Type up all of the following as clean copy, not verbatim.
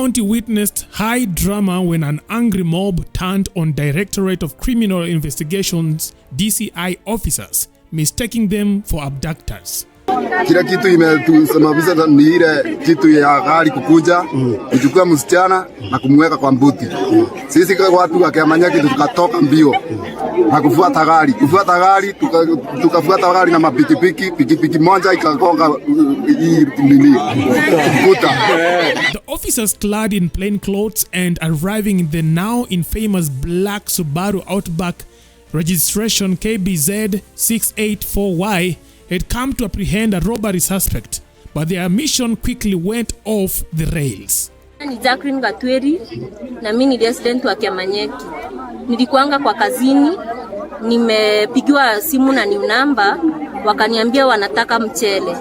County witnessed high drama when an angry mob turned on Directorate of Criminal Investigations DCI officers, mistaking them for abductors. Kila kitu imetusababisha ni ile kitu ya gari kukuja kuchukua msichana na kumweka kwa mbuti. Sisi kwa watu wa Kirinyaga tukatoka mbio na kufuata gari. Tukafuata gari na pikipiki moja ikagonga hii kuta. The officers clad in plain clothes and arriving in the now infamous black Subaru Outback registration KBZ 684Y had come to apprehend a robbery suspect, but their mission quickly went off the rails. Ni Jacqueline Gatweri na mimi ni resident wa Kirinyaga. Nilikuanga kwa kazini, nimepigiwa simu na new number, wakaniambia wanataka mchele.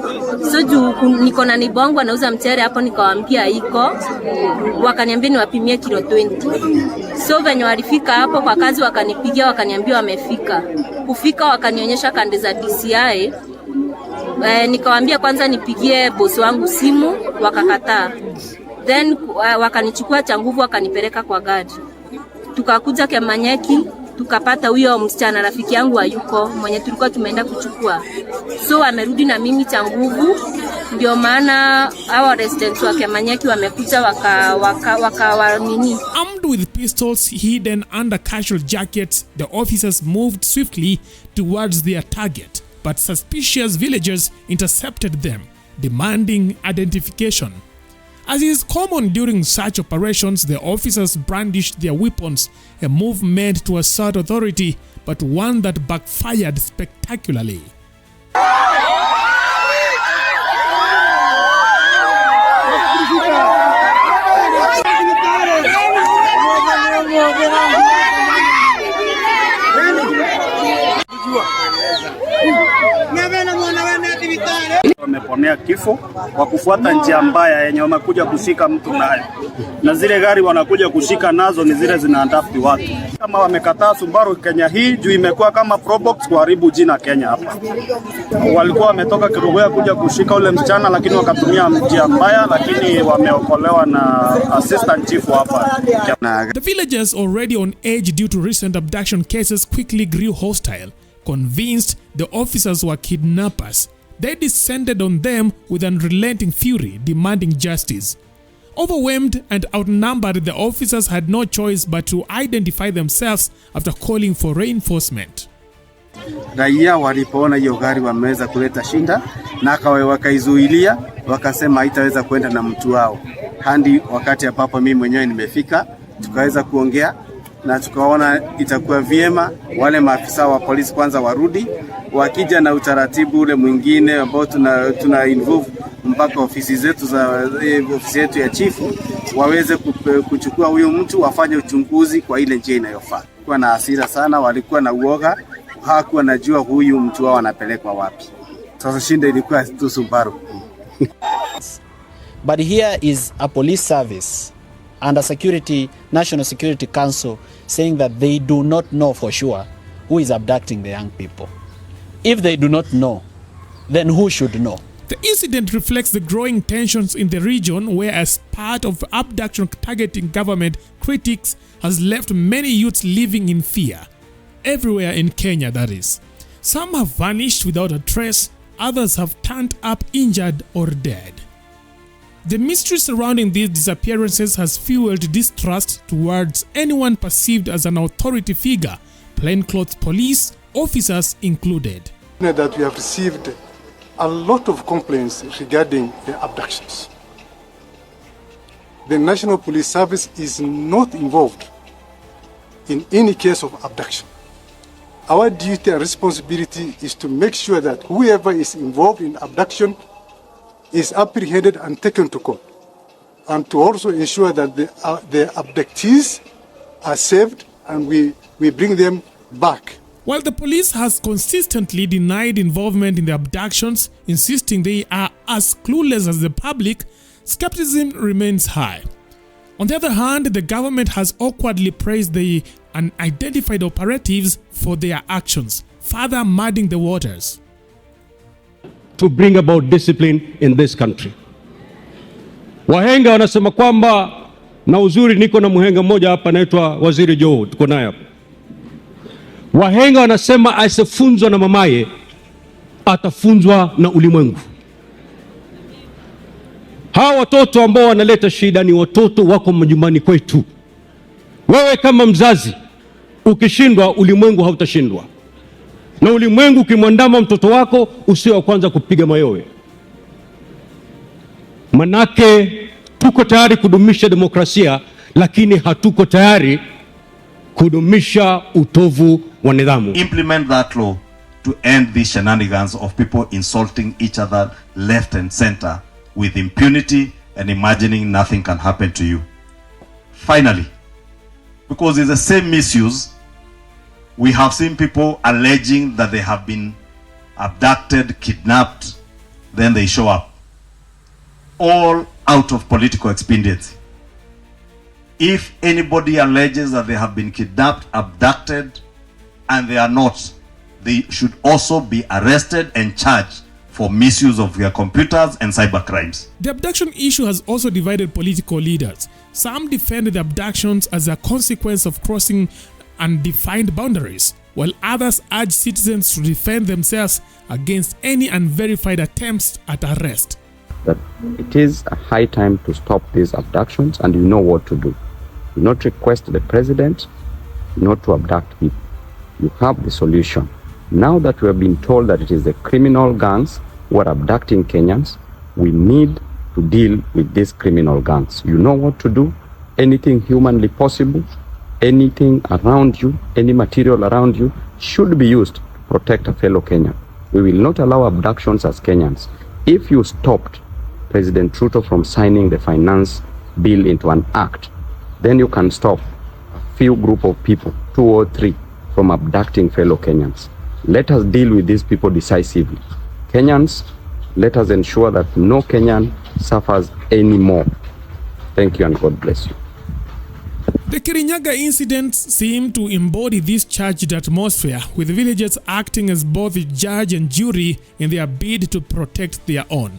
So juu niko na nibongo anauza mchele hapo, nikawaambia iko, wakaniambia niwapimie kilo 20. So venye walifika hapo kwa kazi wakanipigia, wakaniambia wamefika. Kufika wakanionyesha kande za DCI. Nikawaambia kwanza nipigie boss wangu simu, wakakataa. Then wakanichukua cha nguvu wakanipeleka kwa gari. Tukakuja Kirinyaga, tukapata huyo msichana rafiki yangu hayuko mwenye tulikuwa tumeenda kuchukua. So amerudi na mimi cha nguvu, ndio maana hawa residents wa Kirinyaga wamekuja waka nini. Armed with pistols hidden under casual jackets, the officers moved swiftly towards their target, but suspicious villagers intercepted them, demanding identification. As is common during such operations, the officers brandished their weapons, a move meant to assert authority, but one that backfired spectacularly. Wameponea kifo kwa kufuata njia mbaya yenye wamekuja kushika mtu nayo, na zile gari wanakuja kushika nazo ni zile zinaandafuti watu. Kama wamekataa Subaru Kenya hii juu imekuwa kama probox kuharibu jina Kenya hapa. Walikuwa wametoka Kirinyaga kuja kushika ule msichana, lakini wakatumia njia mbaya, lakini wameokolewa na assistant chief hapa. The villagers, already on edge due to recent abduction cases, quickly grew hostile. Convinced the officers were kidnappers, they descended on them with unrelenting fury, demanding justice. Overwhelmed and outnumbered, the officers had no choice but to identify themselves after calling for reinforcement. Raia walipoona hiyo gari wameweza kuleta shinda na wakaizuilia, wakasema haitaweza kwenda na mtu wao. Hadi wakati ambapo mimi mwenyewe nimefika, tukaweza kuongea na tukaona itakuwa vyema wale maafisa wa polisi kwanza warudi, wakija na utaratibu ule mwingine ambao tuna involve mpaka ofisi zetu ofisi yetu ya chifu waweze kuchukua huyo mtu wafanye uchunguzi kwa ile njia inayofaa. Kwa na hasira sana, walikuwa na uoga, hawakuwa najua huyu mtu wao anapelekwa wapi. Sasa shinda ilikuwa tu Subaru. But here is a police service and a National Security Council saying that they do not know for sure who is abducting the young people. If they do not know, then who should know? The incident reflects the growing tensions in the region, where as part of abduction targeting government critics has left many youths living in fear. Everywhere in Kenya, that is. Some have vanished without a trace, others have turned up injured or dead. The mystery surrounding these disappearances has fueled distrust towards anyone perceived as an authority figure, plainclothes police officers included. That we have received a lot of complaints regarding the abductions. The National Police Service is not involved in any case of abduction. Our duty and responsibility is to make sure that whoever is involved in abduction is apprehended and taken to court, and to also ensure that the abductees are saved and we bring them back. While the police has consistently denied involvement in the abductions, insisting they are as clueless as the public, skepticism remains high. On the other hand, the government has awkwardly praised the unidentified operatives for their actions, further muddying the waters. To bring about discipline in this country. Wahenga wanasema kwamba Na uzuri niko na mhenga mmoja hapa anaitwa Waziri Joe, tuko naye hapa. Wahenga wanasema asiyefunzwa na mamaye atafunzwa na ulimwengu. Hawa watoto ambao wanaleta shida ni watoto wako majumbani kwetu. Wewe kama mzazi ukishindwa, ulimwengu hautashindwa. Na ulimwengu ukimwandama mtoto wako, usio wa kwanza kupiga mayowe. Manake tuko tayari kudumisha demokrasia, lakini hatuko tayari kudumisha utovu wa nidhamu. Implement that law to end these shenanigans of people insulting each other left and center with impunity and imagining nothing can happen to you. Finally, because it's the same misuse, we have seen people alleging that they have been abducted, kidnapped, then they show up, all out of political expediency. If anybody alleges that they have been kidnapped, abducted, and they are not, they should also be arrested and charged for misuse of their computers and cyber crimes. The abduction issue has also divided political leaders. Some defend the abductions as a consequence of crossing undefined boundaries, while others urge citizens to defend themselves against any unverified attempts at arrest. That it is a high time to stop these abductions, and you know what to do. Do not request the president not to abduct people. You have the solution. Now that we have been told that it is the criminal gangs who are abducting Kenyans, we need to deal with these criminal gangs. You know what to do. Anything humanly possible, anything around you, any material around you should be used to protect a fellow Kenyan. We will not allow abductions as Kenyans. If you stopped President Ruto from signing the finance bill into an act, then you can stop a few group of people, 2 or 3, from abducting fellow Kenyans. Let us deal with these people decisively. Kenyans, let us ensure that no Kenyan suffers anymore. Thank you and God bless you. The Kirinyaga incidents seem to embody this charged atmosphere, with villagers acting as both judge and jury in their bid to protect their own.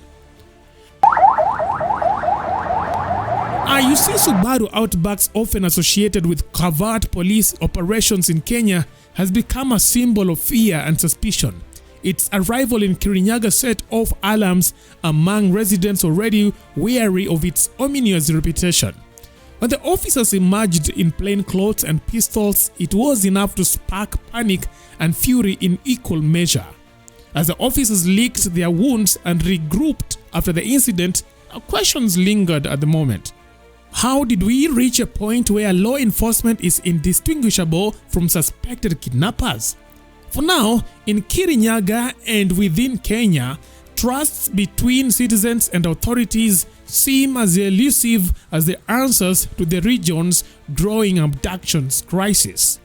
You see, Subaru Outbacks, often associated with covert police operations in Kenya, has become a symbol of fear and suspicion. Its arrival in Kirinyaga set off alarms among residents already wary of its ominous reputation. When the officers emerged in plain clothes and pistols, it was enough to spark panic and fury in equal measure. As the officers licked their wounds and regrouped after the incident, questions lingered at the moment. How did we reach a point where law enforcement is indistinguishable from suspected kidnappers? For now, in Kirinyaga and within Kenya, trusts between citizens and authorities seem as elusive as the answers to the region's growing abductions crisis.